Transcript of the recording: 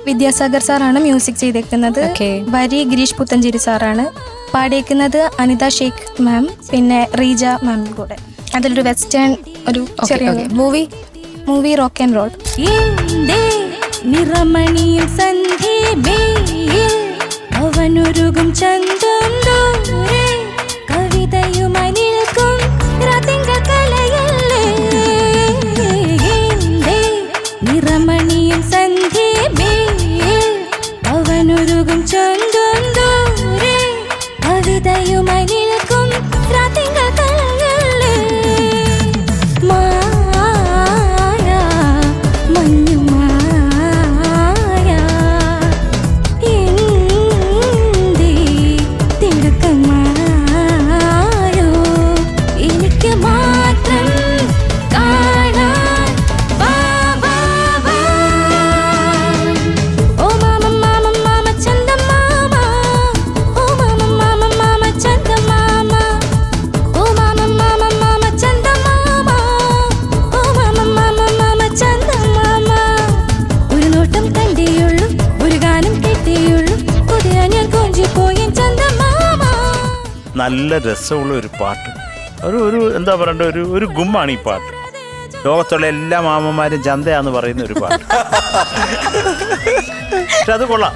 വിദ്യാസാഗർ സാറാണ് മ്യൂസിക് ചെയ്തേക്കുന്നത്. വരി ഗിരീഷ് പുത്തഞ്ചേരി സാറാണ്. പാടിയേക്കുന്നത് അനിത ഷേഖ് മാം, പിന്നെ റീജ മാം കൂടെ. അതിലൊരു വെസ്റ്റേൺ ഒരു ചെറിയ മൂവി റോക്ക് ആൻഡ് റോൾ. നിറമണിയും അവനുരുകും ചന്തം കവിതയുമായി നിൽക്കും കലയല്ലേ. നിറമണിയും അവനുരുകും ചന്തം കവിതയുമായി നിൽക്കും കലയല്ലേ. നല്ല രസമുള്ള ഒരു പാട്ട്, ഒരു എന്താ പറയണ്ട, ഒരു ഗുമ്മാണ് ഈ പാട്ട്. ലോകത്തുള്ള എല്ലാ മാമന്മാരും ചന്തയാന്ന് പറയുന്ന ഒരു പാട്ട്. പക്ഷെ അത് കൊള്ളാം.